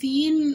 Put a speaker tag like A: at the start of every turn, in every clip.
A: 3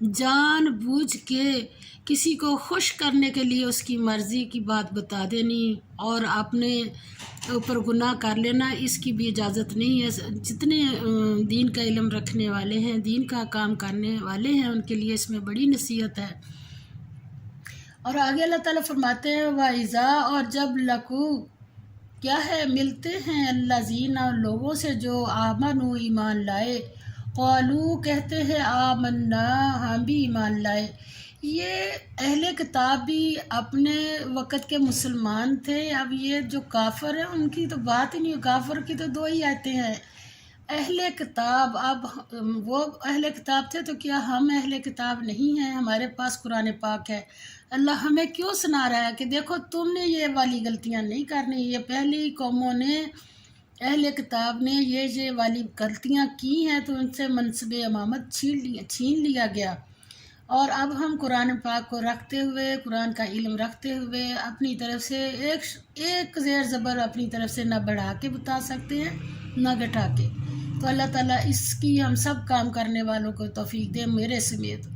A: جان بوجھ کے کسی کو خوش کرنے کے لیے اس کی مرضی کی بات بتا دینی اور اپنے اوپر گناہ کر لینا، اس کی بھی اجازت نہیں ہے۔ جتنے دین کا علم رکھنے والے ہیں، دین کا کام کرنے والے ہیں، ان کے لیے اس میں بڑی نصیحت ہے۔ اور آگے اللہ تعالیٰ فرماتے ہیں وَإِذَا، اور جب لقو کیا ہے ملتے ہیں الذین لوگوں سے جو آمنوا ایمان لائے، قالوا کہتے ہیں آمنا ہم بھی ایمان لائے۔ یہ اہل کتاب بھی اپنے وقت کے مسلمان تھے، اب یہ جو کافر ہیں ان کی تو بات ہی نہیں، کافر کی تو دو ہی آیتیں ہیں۔ اہل کتاب، اب وہ اہل کتاب تھے تو کیا ہم اہل کتاب نہیں ہیں؟ ہمارے پاس قرآن پاک ہے۔ اللہ ہمیں کیوں سنا رہا ہے کہ دیکھو تم نے یہ والی غلطیاں نہیں کرنی، یہ پہلی قوموں نے، اہل کتاب نے یہ والی غلطیاں کی ہیں تو ان سے منصب امامت چھین لیا گیا۔ اور اب ہم قرآن پاک کو رکھتے ہوئے، قرآن کا علم رکھتے ہوئے اپنی طرف سے ایک زیر زبر اپنی طرف سے نہ بڑھا کے بتا سکتے ہیں نہ گھٹا کے۔ تو اللہ تعالیٰ اس کی ہم سب کام کرنے والوں کو توفیق دے، میرے سمیت۔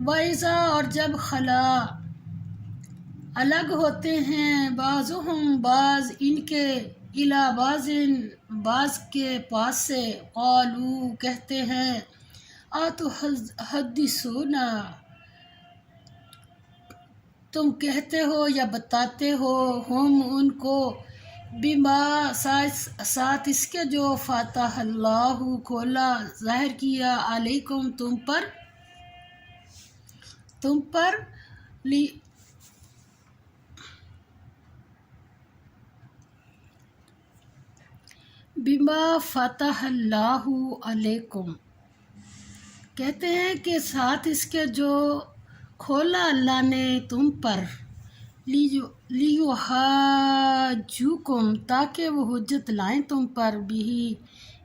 A: وَإِذَا، اور جب خلا الگ ہوتے ہیں، بعضهم بعض ان کے، الی بعض کے پاس سے، قالوا کہتے ہیں، اتحدثونا تم کہتے ہو یا بتاتے ہو، ہم ان کو، بما ساتھ اس کے جو فتح اللہ کھولا ظاہر کیا، علیکم تم پر بما فتح اللہ علیکم، کہتے ہیں کہ ساتھ اس کے جو کھولا اللہ نے تم پر، لیحاجوکم تاکہ وہ حجت لائیں تم پر، بھی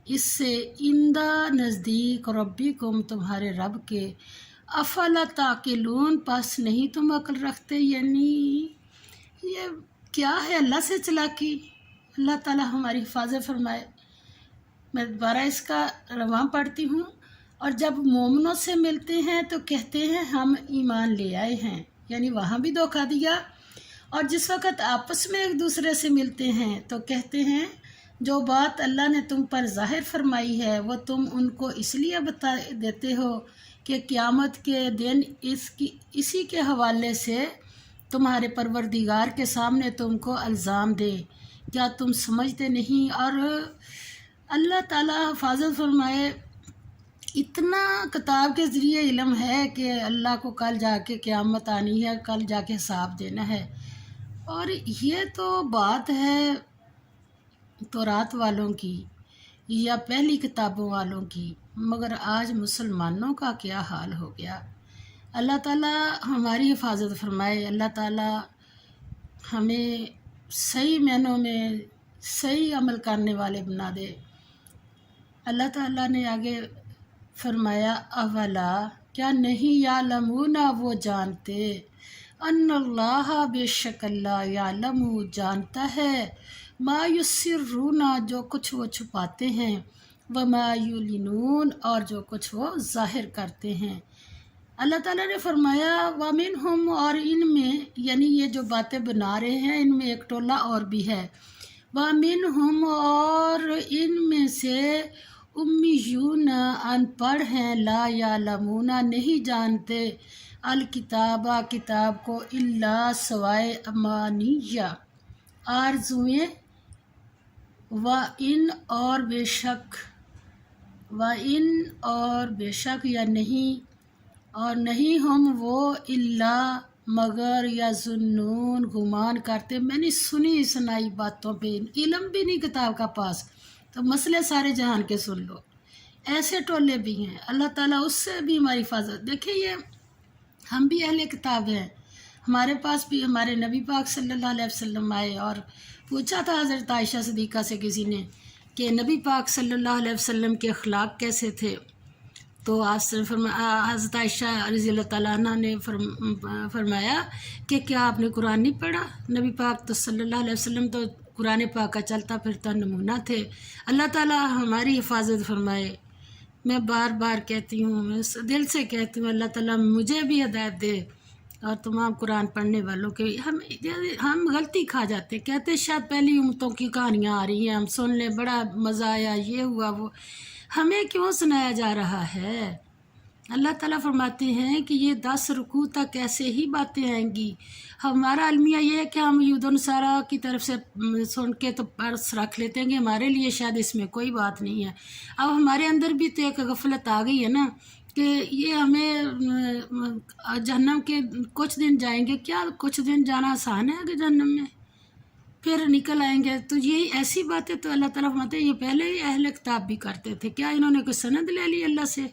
A: اس سے، اندہ نزدیک، ربکم تمہارے رب کے، افلا تعقلون پس نہیں تم عقل رکھتے۔ یعنی یہ کیا ہے اللہ سے چلاکی؟ اللہ تعالیٰ ہماری حفاظت فرمائے۔ میں دوبارہ اس کا رواں پڑھتی ہوں۔ اور جب مومنوں سے ملتے ہیں تو کہتے ہیں ہم ایمان لے آئے ہیں، یعنی وہاں بھی دھوکہ دیا۔ اور جس وقت آپس میں ایک دوسرے سے ملتے ہیں تو کہتے ہیں جو بات اللہ نے تم پر ظاہر فرمائی ہے وہ تم ان کو اس لیے بتا دیتے ہو کہ قیامت کے دن اسی کے حوالے سے تمہارے پروردگار کے سامنے تم کو الزام دے، کیا تم سمجھتے نہیں؟ اور اللہ تعالیٰ حفاظت فرمائے، اتنا کتاب کے ذریعے علم ہے کہ اللہ کو کل جا کے قیامت آنی ہے، کل جا کے حساب دینا ہے۔ اور یہ تو بات ہے تورات والوں کی یا پہلی کتابوں والوں کی، مگر آج مسلمانوں کا کیا حال ہو گیا۔ اللہ تعالیٰ ہماری حفاظت فرمائے، اللہ تعالیٰ ہمیں صحیح معنوں میں صحیح عمل کرنے والے بنا دے۔ اللہ تعالیٰ نے آگے فرمایا، اولا کیا نہیں یعلمون وہ جانتے، ان اللہ بے شک اللہ یعلم جانتا ہے، ما یسرون جو کچھ وہ چھپاتے ہیں، وما یعلنون اور جو کچھ وہ ظاہر کرتے ہیں۔ اللہ تعالیٰ نے فرمایا ومنہم اور ان میں، یعنی یہ جو باتیں بنا رہے ہیں ان میں ایک ٹولہ اور بھی ہے، ومنہم اور ان میں سے امیون ان پڑھ ہیں، لا یعلمون نہیں جانتے، الکتاب کتاب کو، الا سوائے امانیہ آرزویں، وَإِنْ اور بے شک یا نہیں، اور نہیں ہم وہ، الا مگر، یا ظنون گمان کرتے، میں نے سنی سنائی باتوں پہ علم بھی نہیں کتاب کا پاس، تو مسئلے سارے جہان کے سن لو، ایسے ٹولے بھی ہیں۔ اللہ تعالیٰ اس سے بھی ہماری حفاظت۔ دیکھیں یہ ہم بھی اہل کتاب ہیں، ہمارے پاس بھی ہمارے نبی پاک صلی اللہ علیہ وسلم آئے اور پوچھا تھا حضرت عائشہ صدیقہ سے کسی نے کہ نبی پاک صلی اللہ علیہ وسلم کے اخلاق کیسے تھے، تو حضرت عائشہ رضی اللہ تعالیٰ عنہ نے فرمایا کہ کیا آپ نے قرآن نہیں پڑھا؟ نبی پاک تو صلی اللہ علیہ وسلم تو قرآن پاک کا چلتا پھرتا نمونہ تھے۔ اللہ تعالیٰ ہماری حفاظت فرمائے۔ میں بار بار کہتی ہوں، میں دل سے کہتی ہوں اللہ تعالیٰ مجھے بھی ہدایت دے اور تمام قرآن پڑھنے والوں کے. ہم غلطی کھا جاتے، کہتے شاید پہلی امتوں کی کہانیاں آ رہی ہیں، ہم سن لیں، بڑا مزہ آیا، یہ ہوا وہ. ہمیں کیوں سنایا جا رہا ہے؟ اللہ تعالیٰ فرماتے ہیں کہ یہ 10 رکوع تک ایسے ہی باتیں آئیں گی. ہمارا المیہ یہ ہے کہ ہم یہود و نصارہ کی طرف سے سن کے تو پرس رکھ لیتے ہیں کہ ہمارے لیے شاید اس میں کوئی بات نہیں ہے. اب ہمارے اندر بھی تو ایک غفلت آ گئی ہے نا کہ یہ ہمیں جہنم کے کچھ دن جائیں گے. کیا کچھ دن جانا آسان ہے کہ جہنم میں پھر نکل آئیں گے؟ تو یہ ایسی باتیں تو اللہ تعالیٰ فرماتے ہیں یہ پہلے ہی اہل کتاب بھی کرتے تھے. کیا انہوں نے کوئی سند لے لی اللہ سے؟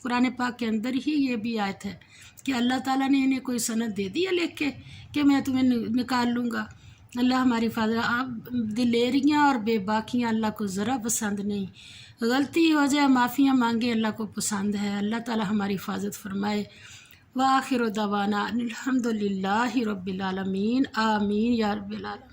A: قرآن پاک کے اندر ہی یہ بھی آیت ہے کہ اللہ تعالیٰ نے انہیں کوئی سند دے دیا لکھ کے کہ میں تمہیں نکال لوں گا. اللہ ہماری حفاظت. دلیریاں اور بے باکیاں اللہ کو ذرا پسند نہیں. غلطی ہو جائے معافیاں مانگے اللہ کو پسند ہے. اللہ تعالیٰ ہماری حفاظت فرمائے. وآخر دعوانا الحمد للہ رب العالمین. آمین یا رب العالمین.